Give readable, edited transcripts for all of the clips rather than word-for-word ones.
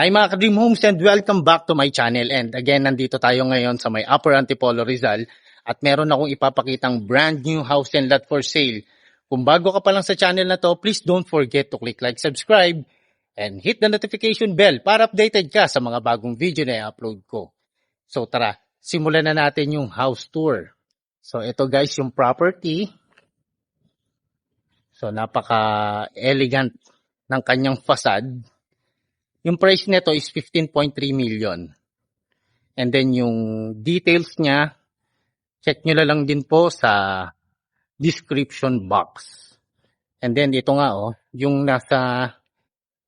Hi mga ka-Dream Homes and welcome back to my channel. And again, nandito tayo ngayon sa may Upper Antipolo, Rizal. At meron akong ipapakitang brand new house and lot for sale. Kung bago ka pa lang sa channel na to, please don't forget to click like, subscribe, and hit the notification bell para updated ka sa mga bagong video na i-upload ko. So tara, simulan na natin yung house tour. So ito guys, yung property. So napaka-elegant ng kanyang facade. Yung price nito is 15.3 million. And then yung details niya, check nyo na lang din po sa description box. And then ito nga yung nasa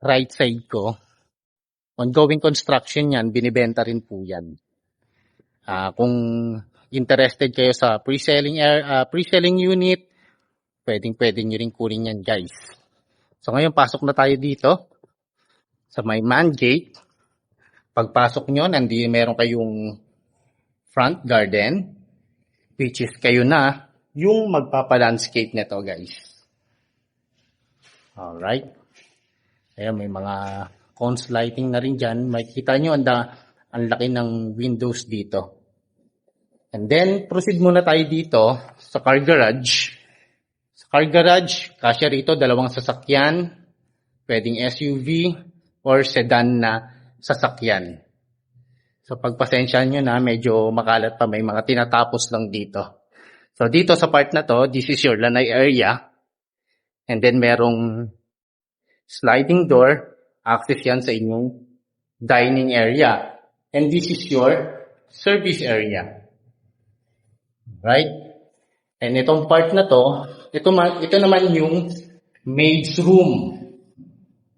right side ko, ongoing construction yan, binibenta rin po yan. Kung interested kayo sa pre-selling unit, pwedeng nyo rin kunin yan guys. So ngayon pasok na tayo dito sa may man gate. Pagpasok nyo, meron kayong front garden, which is kayo na yung magpapalandscape nito guys. Alright. Ayan, may mga cons lighting na rin dyan. Makikita nyo ang laki ng windows dito. And then, proceed muna tayo dito sa car garage. Sa car garage, kasya rito, 2 sasakyan, pwedeng SUV, or sedan na sasakyan. So pagpasensyahan nyo na, medyo makalat pa, may mga tinatapos lang dito. So dito sa part na to, this is your lanay area. And then merong sliding door, access yan sa inyong dining area. And this is your service area. Right? And itong part na to, ito naman yung maid's room.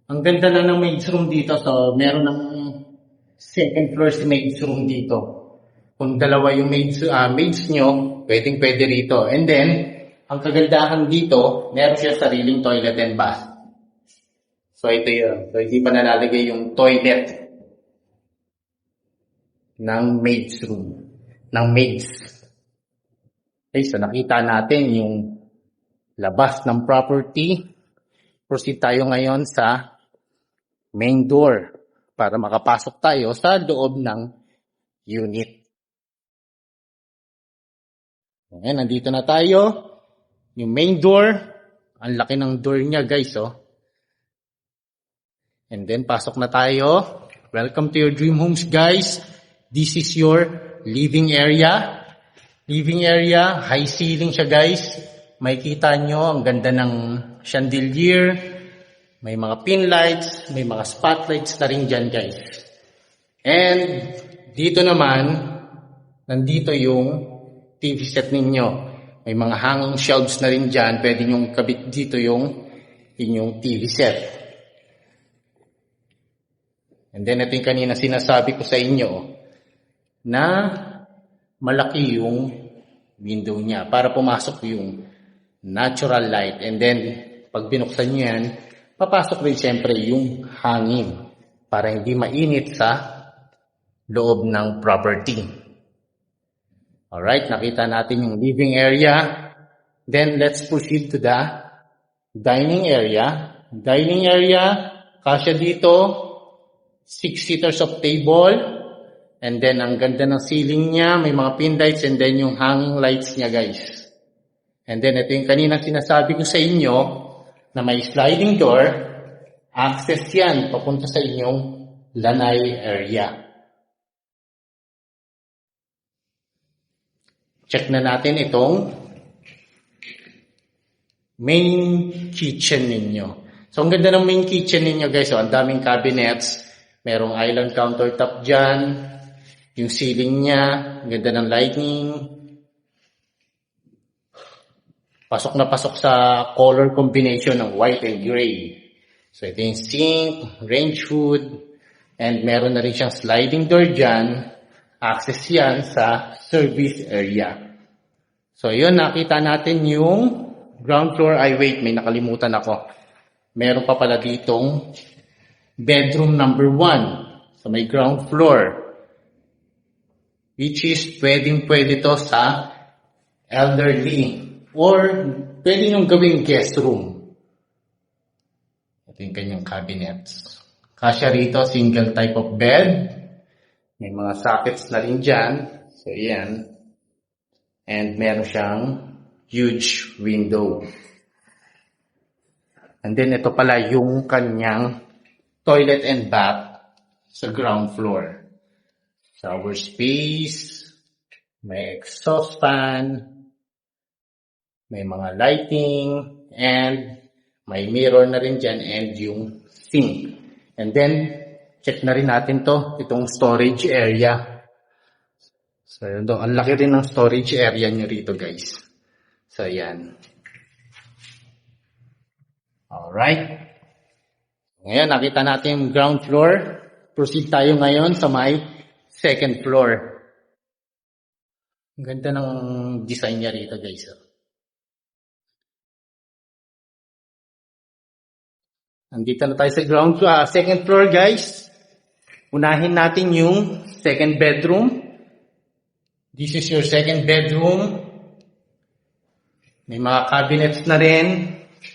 Ang ganda na ng maid's room dito. So, meron ng second floor si maid's room dito. Kung dalawa yung maids nyo, pwede rito. And then, ang kagandahan dito, meron siya sariling toilet and bath. So, ito yun. So, hindi pa nalalagay yung toilet ng maid's room. Ng maids. Okay, so nakita natin yung labas ng property. Proceed tayo ngayon sa main door para makapasok tayo sa loob ng unit. Ayan, nandito na tayo. Yung main door, ang laki ng door niya guys. And then pasok na tayo. Welcome to your dream homes guys. This is your living area. Living area, high ceiling siya guys. Makikita nyo, ang ganda ng chandelier. May mga pin lights, may mga spotlights na rin dyan guys. And dito naman, nandito yung TV set ninyo. May mga hanging shelves na rin dyan. Pwede nyong kabit dito yung inyong TV set. And then ito yung kanina sinasabi ko sa inyo na malaki yung window niya para pumasok yung natural light. And then pag binuksan nyo yan, papasok rin siyempre yung hangin para hindi mainit sa loob ng property. Alright, nakita natin yung living area. Then let's proceed to the dining area. Dining area, kasya dito, 6 seaters of table. And then ang ganda ng ceiling niya, may mga pin lights and then yung hanging lights niya guys. And then ito yung kanina sinasabi ko sa inyo, na may sliding door, access yan papunta sa inyong lanay area. Check na natin itong main kitchen ninyo. So, ang ganda ng main kitchen ninyo guys. Ang daming cabinets. Merong island countertop dyan. Yung ceiling niya. Ang ganda ng lighting. Pasok na pasok sa color combination ng white and gray. So, ito yung sink, range hood, and meron na rin siyang sliding door dyan. Access yan sa service area. So, yun, nakita natin yung ground floor. Ay, wait, may nakalimutan ako. Meron pa pala ditong bedroom number 1 sa may ground floor. Which is pwede to sa elderly. Or, pwede nyo gawing guest room. Ito yung kanyang cabinets. Kasya rito, single type of bed. May mga sockets na rin dyan. So, yan. And meron siyang huge window. And then, ito pala yung kanyang toilet and bath sa ground floor. Shower space. May exhaust fan. May mga lighting. And may mirror na rin dyan and yung sink. And then, check na rin natin itong storage area. So, yun doon. Ang laki rin ng storage area nyo rito, guys. So, yan. Alright. Ngayon, nakita natin yung ground floor. Proceed tayo ngayon sa may second floor. Ang ganda ng design niya rito, guys. Andito na tayo sa second floor, guys. Unahin natin yung second bedroom. This is your second bedroom. May mga cabinets na rin.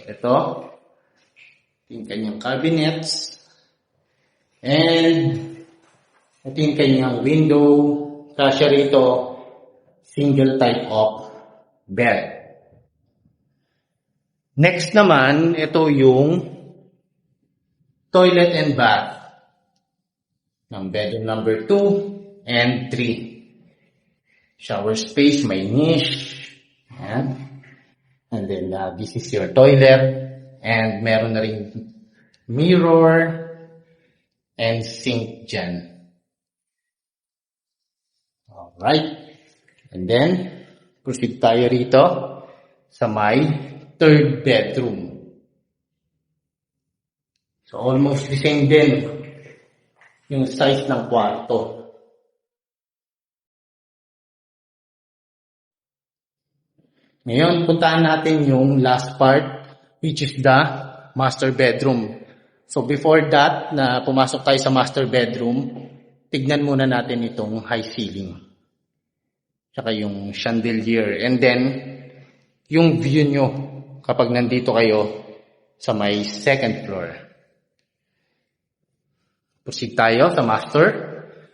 Ito. Yung kanyang cabinets. And ito yung kanyang window. Kasya rito, single type of bed. Next naman, ito yung toilet and bath ng bedroom number 2 and 3. Shower space, may niche. Ayan. And then this is your toilet. And meron na rin mirror and sink dyan. Alright. And then, proceed tayo rito sa my third bedroom. So, almost the same din yung size ng kwarto. Ngayon, puntahan natin yung last part, which is the master bedroom. So, before that, na pumasok tayo sa master bedroom, tignan muna natin itong high ceiling. Tsaka yung chandelier. And then, yung view nyo kapag nandito kayo sa may second floor. Proceed tayo sa master.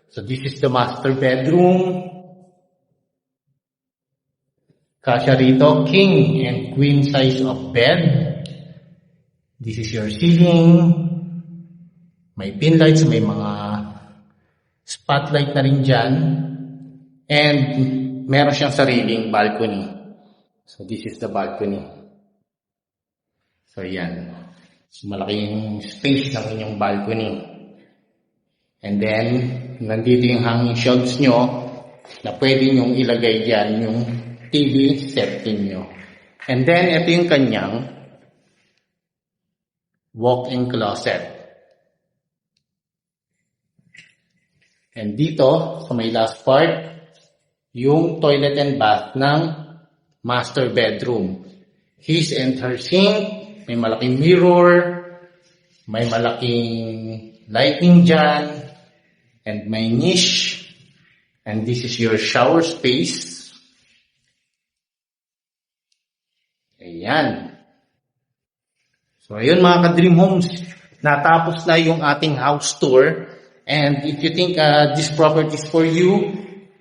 So, this is the master bedroom. Kasya rito, king and queen size of bed. This is your ceiling. May pin lights, may mga spotlight na rin dyan. And meron siyang sariling balcony. So, this is the balcony. So, yan. So, malaking space ng inyong balcony. And then, nandito yung hanging shelves nyo na pwede nyong ilagay dyan yung TV setting nyo. And then, ito yung kanyang walk-in closet. And dito, sa may last part, yung toilet and bath ng master bedroom. His and her sink, may malaking mirror, may malaking lighting dyan, and may niche. And this is your shower space. Ayan. So, ayun mga ka-Dream Homes. Natapos na yung ating house tour. And if you think this property is for you,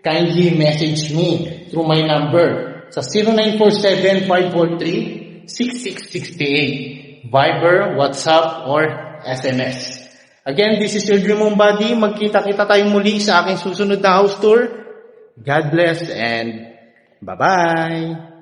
kindly message me through my number sa 0947-543-6668. Viber, WhatsApp, or SMS. Again, this is your Dream Home Buddy. Magkita-kita tayong muli sa aking susunod na house tour. God bless and bye-bye!